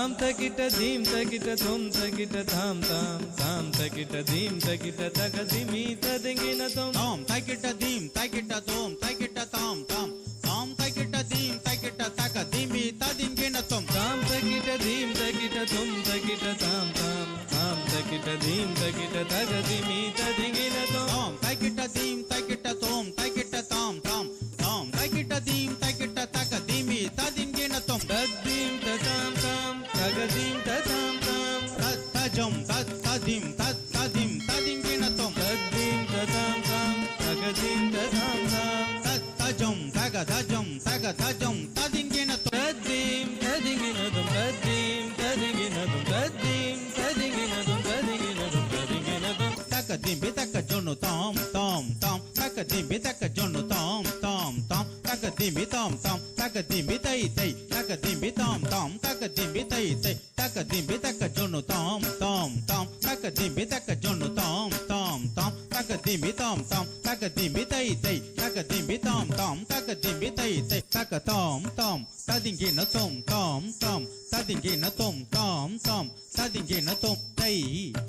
தாம் தகிட்ட தீம் தகிட்ட தொம் தகிட்ட தாம் தாம் தாம் தகிட்ட தீம் தகிட்ட தகதிமி ததிங்கின தொம் தாம் தகிட்ட தீம் தகிட்ட தொம் தகிட்ட தாம் தாம் தாம் தகிட்ட தீம் தகிட்ட தகதிமி ததிங்கின தொம் தாம் தகிட்ட தீம் தகிட்ட தொம் தகிட்ட தாம் தாம் தாம் தகிட்ட தீம் தகிட்ட தகதிமி ததிங்கின தொம் தாம் தகிட்ட தீம் தகிட்ட தொம் தகிட்ட தாம் தாம் தாம் தகிட்ட தீம் தகிட்ட தகதிமி ததிங்கின தொம் தத்தீம் ததாம் தாம் தகதீம் ததாம் தாம் தத்தஜம் தத்ததிம் தத்ததிம் ததிங்கின தொம் தத்தீம் ததாம் தாம் தகதீம் ததாம் தாம் தத்தஜம் தகதஜம் தகதஜம் ததிங்கின தொம் தத்தீம் ததிங்கினதும் தத்தீம் ததிங்கினதும் தத்தீம் ததிங்கினதும் ததிங்கினதும் ததிங்கினதும் தகதிம்பி தகஜொன்னு தாம் தாம் தாம் தகதிம்பி தகஜொன்னு தாம் தாம் தாம் தகதிம்பி தாம் தாம் தகதிம்பி தை தை தகதிம்பி தாம் தாம் தகதிம்பி தை தை தகதிம்பி தகஜொன்னு தாம் தாம் தாம் தகதிம்பி தகஜொன்னு தாம் தாம் தாம் தகதிம்பி தாம் தாம் தகதிம்பி தை தை தகதிம்பி தாம் தாம் தகதிம்பி தை தை தக தாம் தாம் ததிங்கின தொம் தாம் தாம் ததிங்கின தொம் தாம் தாம் ததிங்கின தொம் தை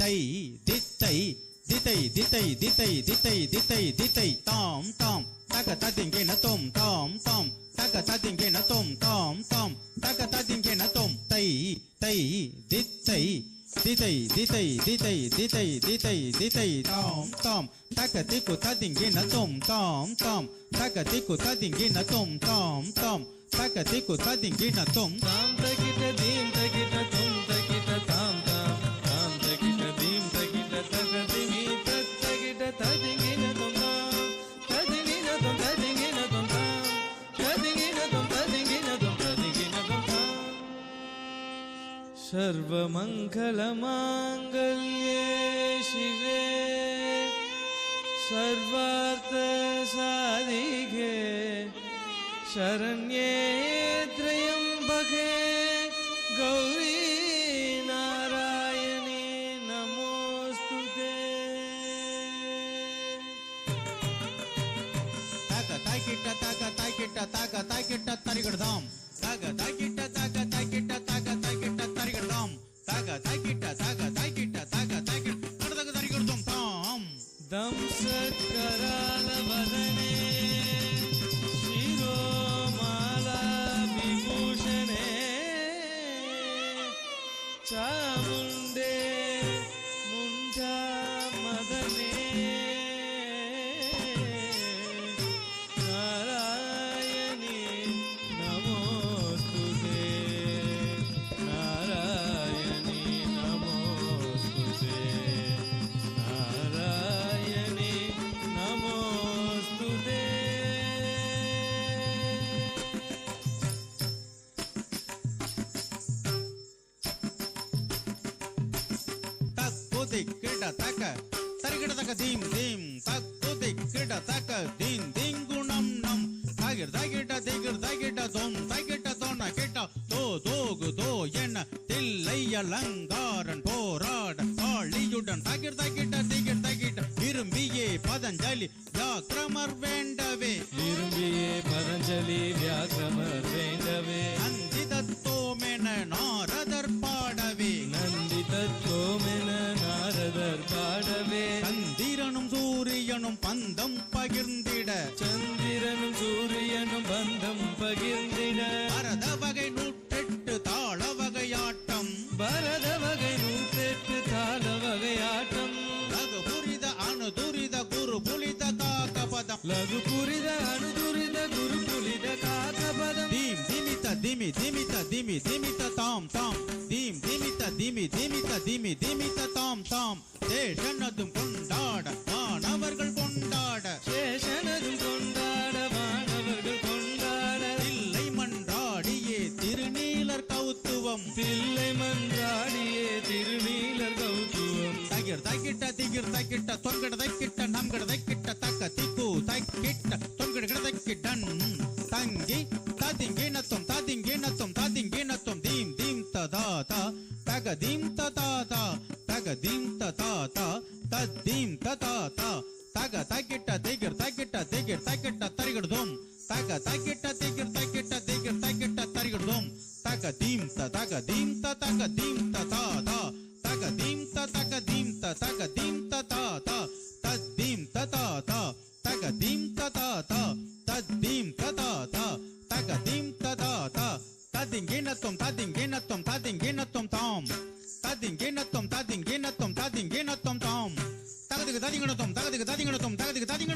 தை தித்தை தித்தை தித்தை தித்தை தித்தை தித்தை தித்தை தாம் தாம் தக ததிங்கின தொம் தாம் தாம் தக ததிங்கின தொம் தாம் தாம் தக ததிங்கின தொம் தை தை தித்தை தித்தை தித்தை தித்தை தித்தை தித்தை தித்தை தாம் தாம் தக திக்கு ததிங்கின தொம் தாம் தாம் தக திக்கு ததிங்கின தொம் தாம் தாம் தக திக்கு ததிங்கின தொம் தாம் தகிட்ட தீம் தகிட்ட தொம் தகிட்ட தாம் தாம் தாம் தகிட்ட தீம் தகிட்ட தகதிமி தகிட்ட ததிங்கினதும் தாம் ததிங்கினதும் ததிங்கினதும் தாம் ததிங்கினதும் ததிங்கினதும் ததிங்கினதும் தாம் सर्वमङ्गलमाङ्गल्ये शिवे सर्वार्थसाधिके शरण्ये त्र्यम्बके गौरी नारायणी नमोस्तुते तग तगिट तग तगिट तग तगिट तरिगडदाम तग तगिट तग तगिट तग तगिट तरिगडदाम तग तगिट तग तगिट तग तगिट तग तरिगडदाम ताम दं सत्कराल वदने शिरोमाला विभूषणे चामुण्डे मुण्डा मदने नारायणी नमोस्तुते नारायणी नमोस्तुते नारायणी नमोस्तुते तग तगिट तग तरिगड तग दीम दीम तग तगिट तग दीन दीन गुणम नम तगिट तगिट तगिट तगिट दोम तगिट दोन किट दो दोग दो एन तिल्लै अलंगारन போராட காளியுடன் தகிட் தகிட் தகிட் தகிட் விரும்பியே பதஞ்சலி வியாக்கிரமர் வேண்டவே விரும்பியே பதஞ்சலி வியாக்கிரமர் வேண்டவே நந்தி தத்தோமென நாரதர் பாடவே நந்தி தத்துவமென நாரதர் பாடவே சந்திரனும் சூரியனும் பந்தம் பகிர்ந்திட சந்திரனும் சூரியனும் பந்தம் பகிர்ந்திட பரத வகை 108 தாள வகையாட்டம் பரத வகை 108 தாள வகையாட்டம் லகு புரித அணுதுரித குரு புலித காகபதம் லகு புரித அணுதுரித குரு புலித காகபதம் தீம் திமித திமி திமித திமி திமித தாம் தாம் தீம் திமித திமி திமித திமி திமித தாம் தாம் தேசனதும் கொண்டாட மாணவர்கள் கொண்டாட சேஷனதும் கொண்டாட மாணவர்கள் கொண்டாட தில்லை மன்றாடியே திருநீலர் கௌத்துவம் தில்லை மன்றாடியே திருநீலர் கௌத்துவம் தகிர் தகிட்ட திகிர் தகிட்ட தொன்கட தக்கிட்ட நம்கட தக்கிட்ட தக்க திக்கு தக்கிட்ட தொன்கட தக்கிட்டன் தங்கி ததிங்கினத்தும் ததிங்கினத்தும் ததிங்கினத்தும் தீம் தீம் ததாதா தக தீம் ததாதா தக தீம் ததாதா தத்தீம் ததாதா தக தகிட்ட திகிர் தகிட்ட திகிர் தகிட்ட தரிகிடுதும் தக தகிட்ட திகிர் தகிட்ட திகிர் தகிட்ட தரிகிடுதும் தக taka dim ta taka dim ta taka dim ta ta ta taka dim ta taka dim ta taka dim ta ta ta ta dim ta ta ta taka dim ta ta ta ta dim ta ta ta taka dim ta ta ta ta dingina tom ta dingina tom ta dingina tom tom ta dingina tom ta dingina tom ta dingina tom tom taka dingina tom taka dingina tom taka dingina